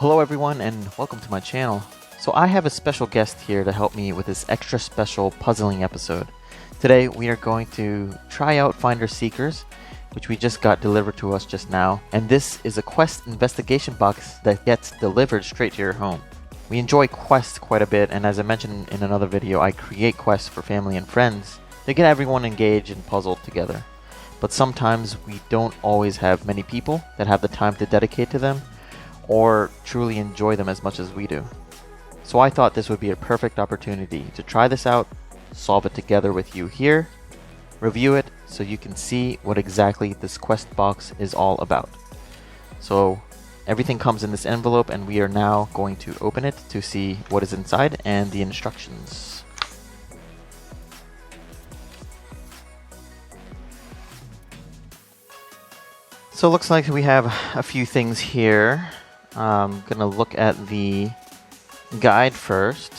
Hello everyone and welcome to my channel. So I have a special guest here to help me with this extra special puzzling episode. Today we are going to try out Finders Seekers, which we just got delivered to us just now, and this is a quest investigation box that gets delivered straight to your home. We enjoy quests quite a bit, and as I mentioned in another video, I create quests for family and friends to get everyone engaged and puzzled together. But sometimes we don't always have many people that have the time to dedicate to them or truly enjoy them as much as we do. So I thought this would be a perfect opportunity to try this out, solve it together with you here, review it so you can see what exactly this quest box is all about. So everything comes in this envelope and we are now going to open it to see what is inside and the instructions. So it looks like we have a few things here. I'm gonna look at the guide first.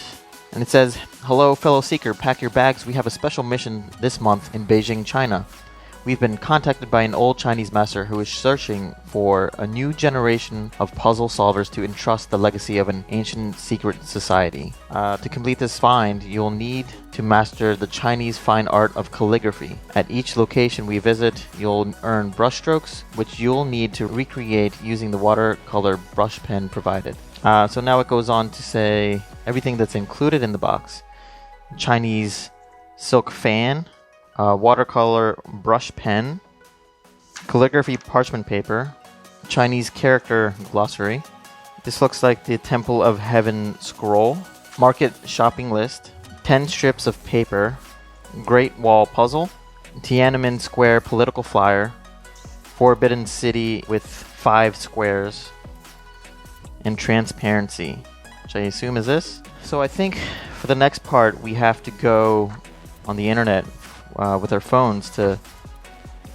And it says, "Hello fellow seeker, pack your bags. We have a special mission this month in Beijing, China. We've been contacted by an old Chinese master who is searching for a new generation of puzzle solvers to entrust the legacy of an ancient secret society. To complete this find, you'll need to master the Chinese fine art of calligraphy. At each location we visit, you'll earn brushstrokes, which you'll need to recreate using the watercolor brush pen provided." So now it goes on to say everything that's included in the box. Chinese silk fan, watercolor brush pen, calligraphy parchment paper, Chinese character glossary. This looks like the Temple of Heaven scroll, market shopping list, 10 strips of paper, Great Wall puzzle, Tiananmen Square political flyer, Forbidden City with 5 squares, and transparency, which I assume is this. So I think for the next part we have to go on the internet with our phones to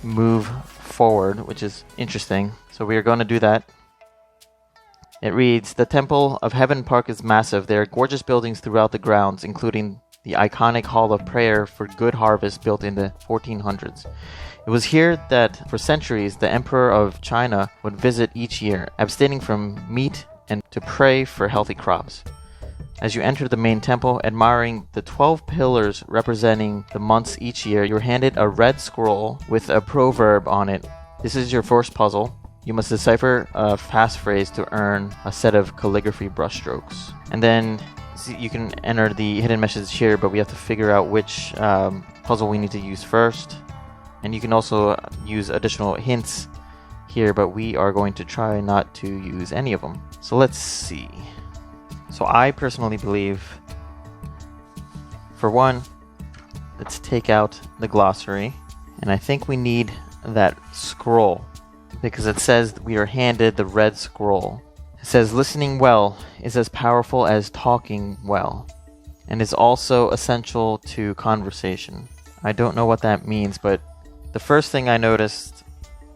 move forward, which is interesting. So we are going to do that. It reads, "The Temple of Heaven Park is massive. There are gorgeous buildings throughout the grounds, including the iconic Hall of Prayer for Good Harvest built in the 1400s. It was here that for centuries the Emperor of China would visit each year, abstaining from meat and to pray for healthy crops. As you enter the main temple, admiring the 12 pillars representing the months each year, you're handed a red scroll with a proverb on it. This is your first puzzle. You must decipher a passphrase to earn a set of calligraphy brushstrokes." And then you can enter the hidden message here, but we have to figure out which puzzle we need to use first. And you can also use additional hints here, but we are going to try not to use any of them. So let's see. So I personally believe, for one, let's take out the glossary, and I think we need that scroll because it says we are handed the red scroll. It says listening well is as powerful as talking well and is also essential to conversation. I don't know what that means, but the first thing I noticed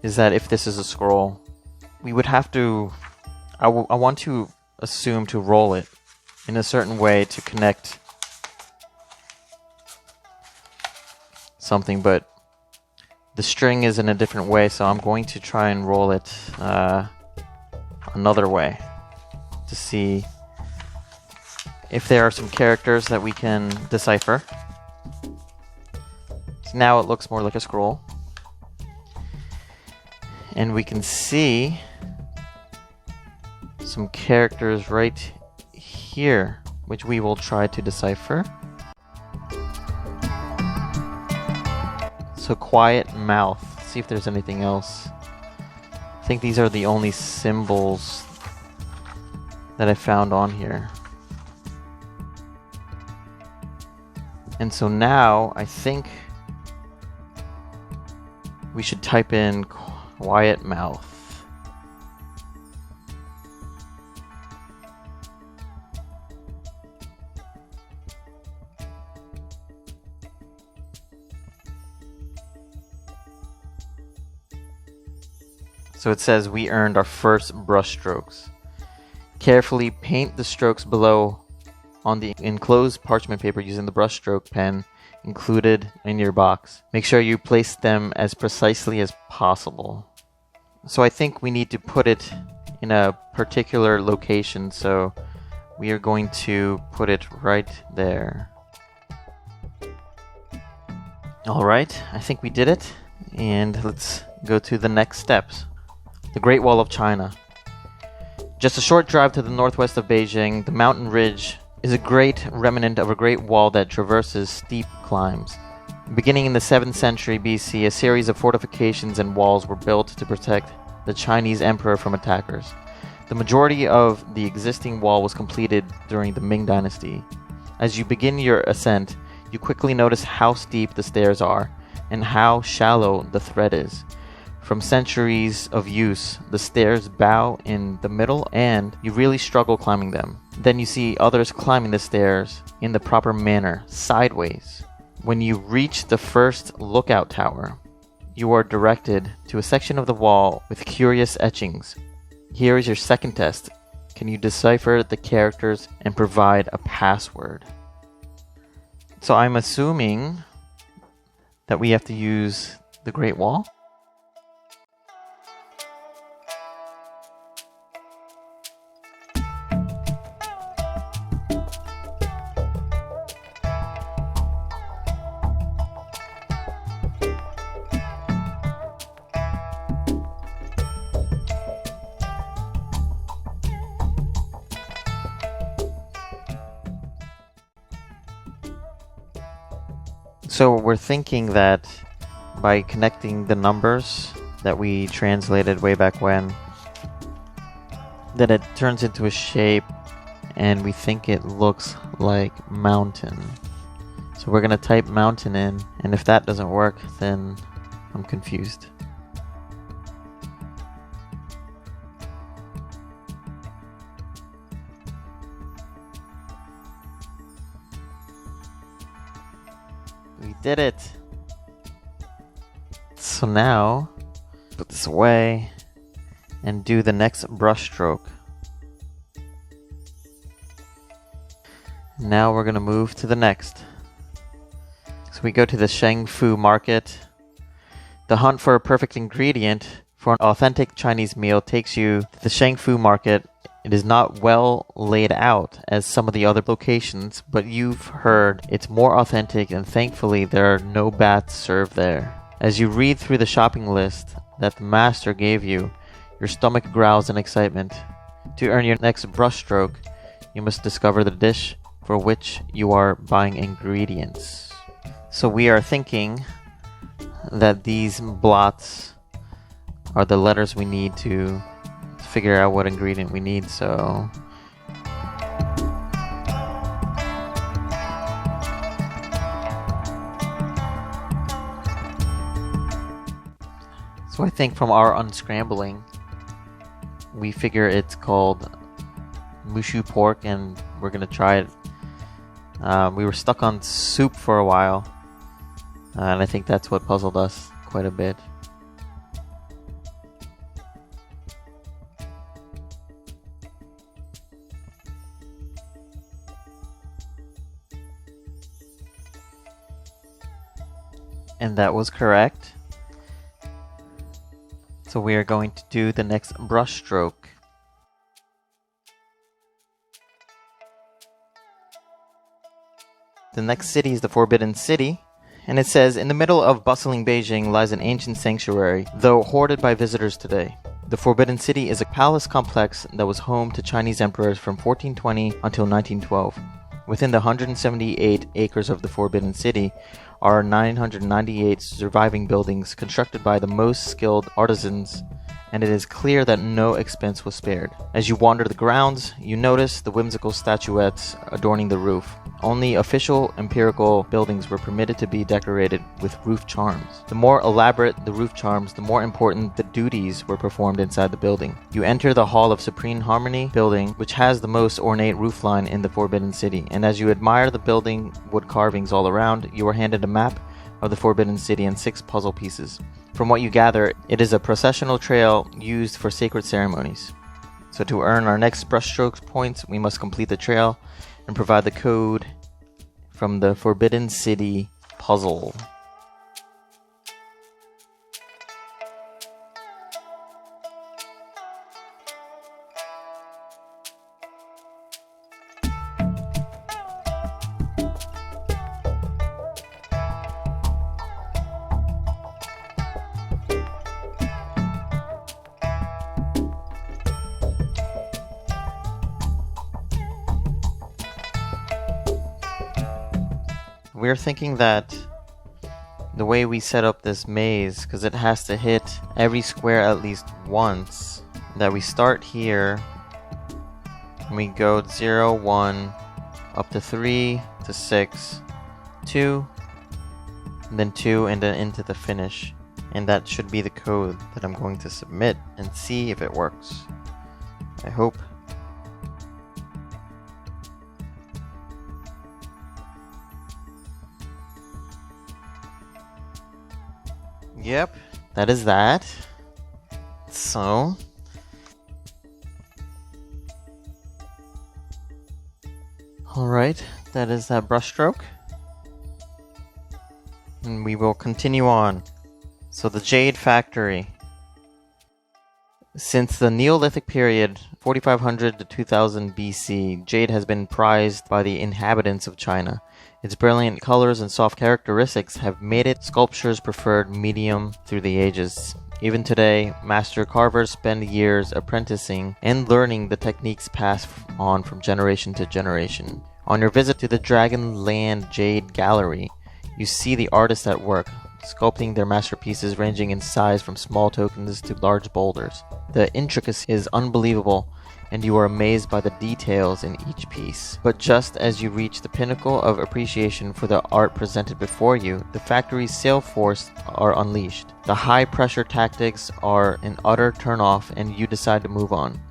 is that if this is a scroll, we would have to, I want to assume to roll it in a certain way to connect something, but the string is in a different way, so I'm going to try and roll it another way to see if there are some characters that we can decipher. So now it looks more like a scroll, and we can see some characters right here, which we will try to decipher. So quiet mouth. See if there's anything else. I think these are the only symbols that I found on here. And so now I think we should type in quiet mouth. So it says we earned our first brush strokes. Carefully paint the strokes below on the enclosed parchment paper using the brushstroke pen included in your box. Make sure you place them as precisely as possible. So I think we need to put it in a particular location, so we are going to put it right there. Alright, I think we did it, and let's go to the next steps. The Great Wall of China. Just a short drive to the northwest of Beijing, the mountain ridge is a great remnant of a great wall that traverses steep climbs. Beginning in the 7th century BC, a series of fortifications and walls were built to protect the Chinese emperor from attackers. The majority of the existing wall was completed during the Ming Dynasty. As you begin your ascent, you quickly notice how steep the stairs are and how shallow the thread is. From centuries of use, the stairs bow in the middle and you really struggle climbing them. Then you see others climbing the stairs in the proper manner, sideways. When you reach the first lookout tower, you are directed to a section of the wall with curious etchings. Here is your second test. Can you decipher the characters and provide a password? So I'm assuming that we have to use the Great Wall. So we're thinking that by connecting the numbers that we translated way back when, that it turns into a shape and we think it looks like mountain. So we're gonna type mountain in, and if that doesn't work, then I'm confused. We did it! So now, put this away and do the next brush stroke. Now we're going to move to the next. So we go to the Shang Fu Market. The hunt for a perfect ingredient for an authentic Chinese meal takes you to the Shang Fu Market. It is not well laid out as some of the other locations, but you've heard it's more authentic, and thankfully there are no bats served there. As you read through the shopping list that the master gave you, your stomach growls in excitement. To earn your next brushstroke, you must discover the dish for which you are buying ingredients. So we are thinking that these blots are the letters we need to figure out what ingredient we need, so I think from our unscrambling, we figure it's called Nushu pork, and we're gonna try it. We were stuck on soup for a while, and I think that's what puzzled us quite a bit. And that was correct. So we are going to do the next brush stroke. The next city is the Forbidden City, and it says, in the middle of bustling Beijing lies an ancient sanctuary, though hoarded by visitors today. The Forbidden City is a palace complex that was home to Chinese emperors from 1420 until 1912. Within the 178 acres of the Forbidden City are 998 surviving buildings constructed by the most skilled artisans, and it is clear that no expense was spared. As you wander the grounds, you notice the whimsical statuettes adorning the roof. Only official imperial buildings were permitted to be decorated with roof charms. The more elaborate the roof charms, the more important the duties were performed inside the building. You enter the Hall of Supreme Harmony building, which has the most ornate roofline in the Forbidden City, and as you admire the building wood carvings all around, you are handed a map of the Forbidden City and 6 puzzle pieces. From what you gather, it is a processional trail used for sacred ceremonies. So to earn our next brushstrokes points, we must complete the trail and provide the code from the Forbidden City puzzle. we're thinking that the way we set up this maze, because it has to hit every square at least once, that we start here and we go 0, 1, up to 3, to 6, 2, and then 2, and then into the finish. And that should be the code that I'm going to submit and see if it works. I hope. Yep, that is that. So, alright, that is that brushstroke. And we will continue on. So the Jade Factory. Since the Neolithic period, 4500 to 2000 BC, jade has been prized by the inhabitants of China. Its brilliant colors and soft characteristics have made it sculpture's preferred medium through the ages. Even today, master carvers spend years apprenticing and learning the techniques passed on from generation to generation. On your visit to the Dragonland Jade Gallery, you see the artists at work, sculpting their masterpieces ranging in size from small tokens to large boulders. The intricacy is unbelievable, and you are amazed by the details in each piece. But just as you reach the pinnacle of appreciation for the art presented before you, the factory's sale force are unleashed. The high-pressure tactics are an utter turn-off, and you decide to move on.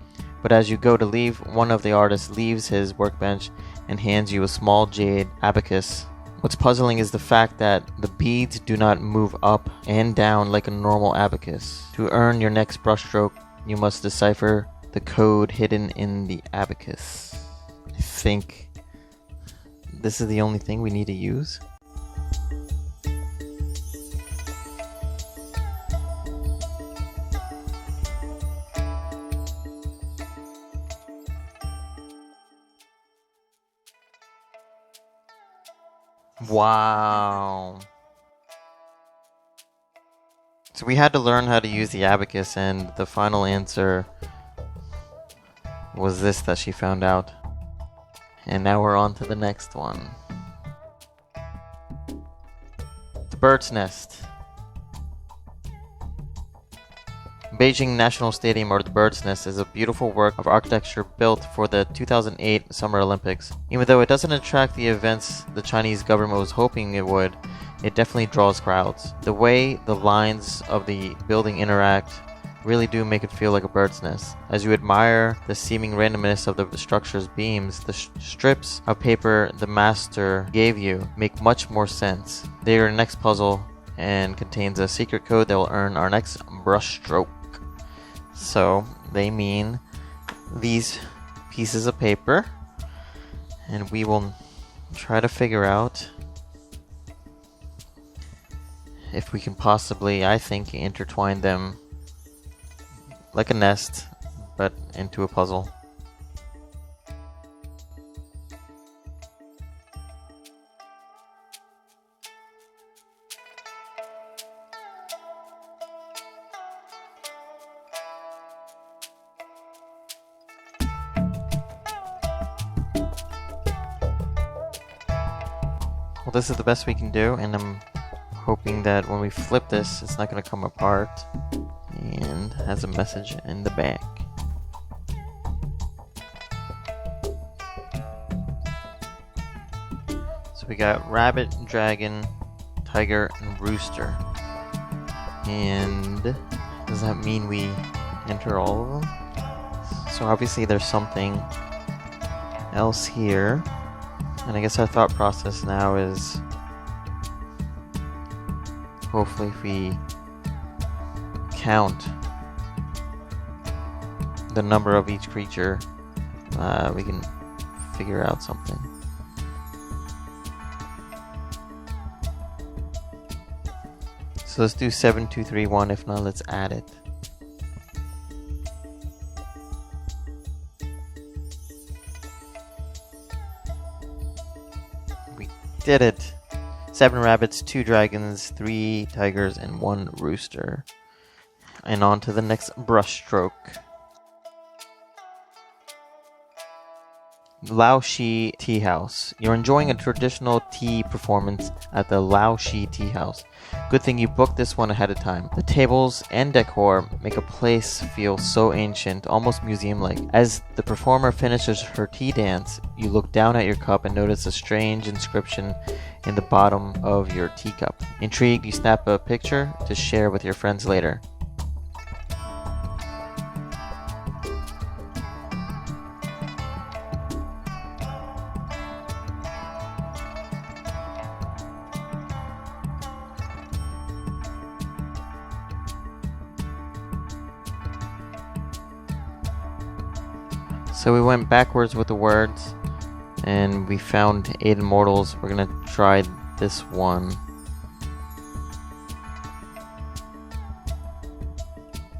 But as you go to leave, one of the artists leaves his workbench and hands you a small jade abacus. What's puzzling is the fact that the beads do not move up and down like a normal abacus. To earn your next brushstroke, you must decipher the code hidden in the abacus. I think this is the only thing we need to use. Wow. So we had to learn how to use the abacus, and the final answer was this that she found out. And now we're on to the next one. The bird's nest. Beijing National Stadium, or the Bird's Nest, is a beautiful work of architecture built for the 2008 Summer Olympics. Even though it doesn't attract the events the Chinese government was hoping it would, it definitely draws crowds. The way the lines of the building interact really do make it feel like a bird's nest. As you admire the seeming randomness of the structure's beams, the strips of paper the master gave you make much more sense. They are your next puzzle and contains a secret code that will earn our next brushstroke. So they mean these pieces of paper, and we will try to figure out if we can possibly, I think, intertwine them like a nest, but into a puzzle. Well, this is the best we can do, and I'm hoping that when we flip this, it's not going to come apart and has a message in the back. So we got rabbit, dragon, tiger, and rooster. And does that mean we enter all of them? So obviously there's something else here. And I guess our thought process now is, hopefully if we count the number of each creature, we can figure out something. So let's do 7, 2, 3, 1. If not, let's add it. We did it! 7 rabbits, 2 dragons, 3 tigers, and 1 rooster. And on to the next brushstroke. Laoshi Tea House. You're enjoying a traditional tea performance at the Laoshi Tea House. Good thing you booked this one ahead of time. The tables and decor make a place feel so ancient, almost museum-like. As the performer finishes her tea dance, you look down at your cup and notice a strange inscription in the bottom of your teacup. Intrigued, you snap a picture to share with your friends later. So we went backwards with the words and we found 8 immortals. We're gonna try this one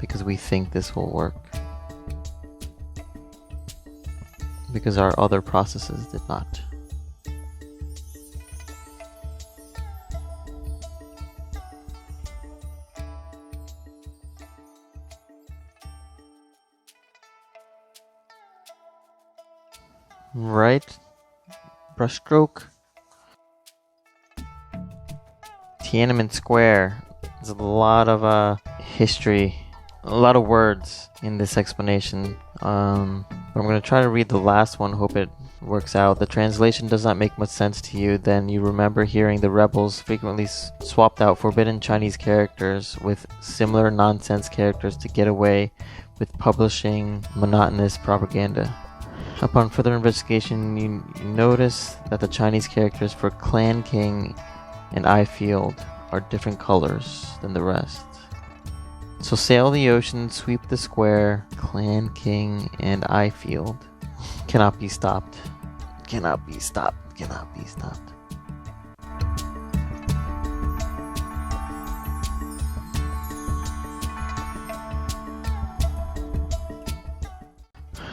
because we think this will work, because our other processes did not. Right, brushstroke. Tiananmen Square. There's a lot of history, a lot of words in this explanation. But I'm going to try to read the last one, hope it works out. The translation does not make much sense to you, then you remember hearing the rebels frequently swapped out forbidden Chinese characters with similar nonsense characters to get away with publishing monotonous propaganda. Upon further investigation, you notice that the Chinese characters for Clan King and I Field are different colors than the rest. So sail the ocean, sweep the square, Clan King and I Field. Cannot be stopped. Cannot be stopped. Cannot be stopped.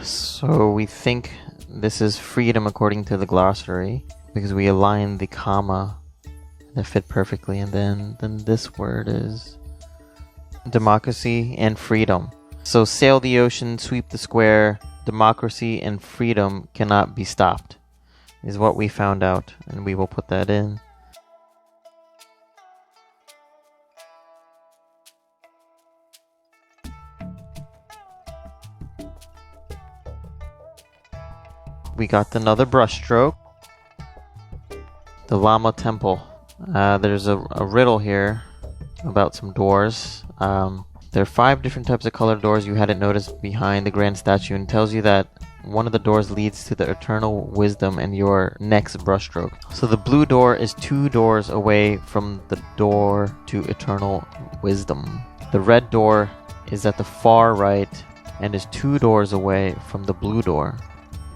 So we think this is freedom according to the glossary, because we align the comma that fit perfectly, and then this word is democracy and freedom. So sail the ocean, sweep the square, democracy and freedom cannot be stopped is what we found out, and we will put that in. We got another brushstroke. The Llama Temple. There's a riddle here about some doors. There are 5 different types of colored doors you hadn't noticed behind the grand statue, and tells you that one of the doors leads to the eternal wisdom and your next brushstroke. So the blue door is 2 doors away from the door to eternal wisdom. The red door is at the far right and is 2 doors away from the blue door.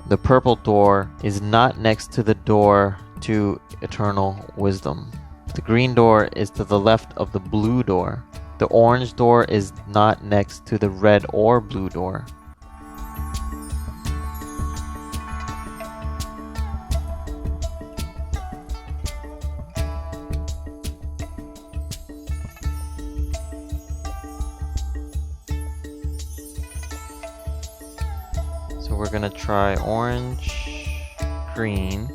The purple door is not next to the door to eternal wisdom. The green door is to the left of the blue door. The orange door is not next to the red or blue door. So we're gonna try orange, green,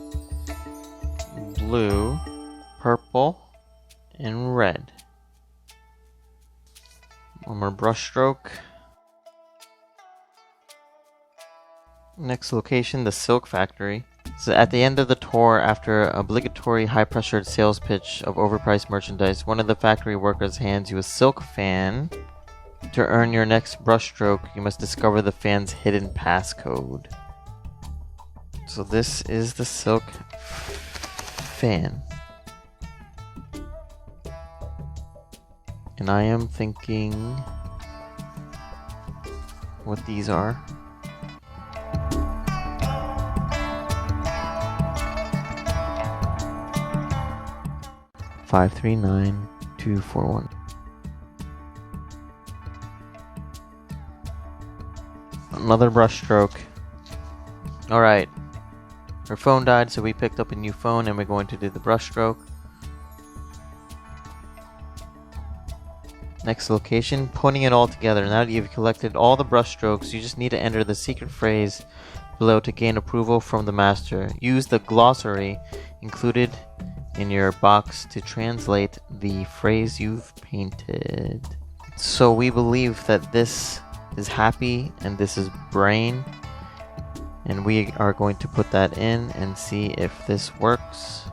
blue, purple, and red. One more brushstroke. Next location, the Silk Factory. So at the end of the tour, after an obligatory high-pressured sales pitch of overpriced merchandise, one of the factory workers hands you a silk fan. To earn your next brushstroke, you must discover the fan's hidden passcode. So this is the silk fan. And I am thinking what these are. Five, 3, 9, 2, 4, 1. Another brushstroke. Alright. Her phone died, so we picked up a new phone and we're going to do the brushstroke. Next location, putting it all together. Now that you've collected all the brushstrokes, you just need to enter the secret phrase below to gain approval from the master. Use the glossary included in your box to translate the phrase you've painted. So we believe that this is happy and this is brain, and we are going to put that in and see if this works.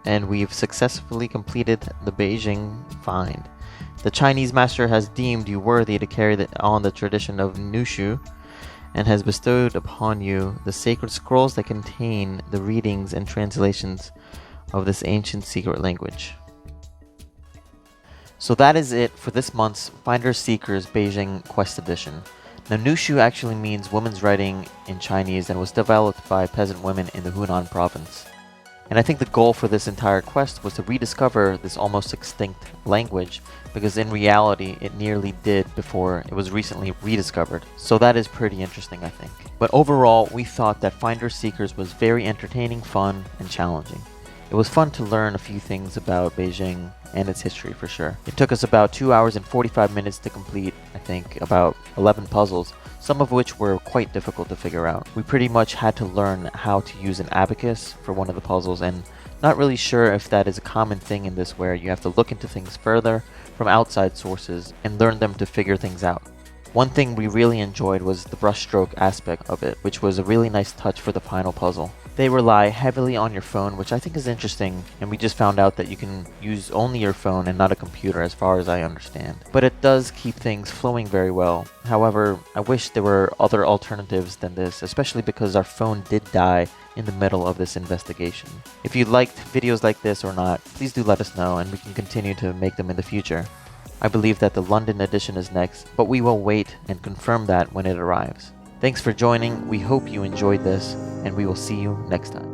And we've successfully completed the Beijing find. The Chinese master has deemed you worthy to carry on the tradition of Nushu, and has bestowed upon you the sacred scrolls that contain the readings and translations of this ancient secret language. So that is it for this month's Finders Seekers Beijing Quest Edition. Now, Nushu actually means women's writing in Chinese and was developed by peasant women in the Hunan province. And I think the goal for this entire quest was to rediscover this almost extinct language, because in reality it nearly did before it was recently rediscovered. So that is pretty interesting, I think. But overall, we thought that Finders Seekers was very entertaining, fun, and challenging. It was fun to learn a few things about Beijing and its history for sure. It took us about 2 hours and 45 minutes to complete, I think, about 11 puzzles, some of which were quite difficult to figure out. We pretty much had to learn how to use an abacus for one of the puzzles, and not really sure if that is a common thing in this, where you have to look into things further from outside sources and learn them to figure things out. One thing we really enjoyed was the brushstroke aspect of it, which was a really nice touch for the final puzzle. They rely heavily on your phone, which I think is interesting, and we just found out that you can use only your phone and not a computer as far as I understand. But it does keep things flowing very well. However, I wish there were other alternatives than this, especially because our phone did die in the middle of this investigation. If you liked videos like this or not, please do let us know and we can continue to make them in the future. I believe that the London edition is next, but we will wait and confirm that when it arrives. Thanks for joining, we hope you enjoyed this, and we will see you next time.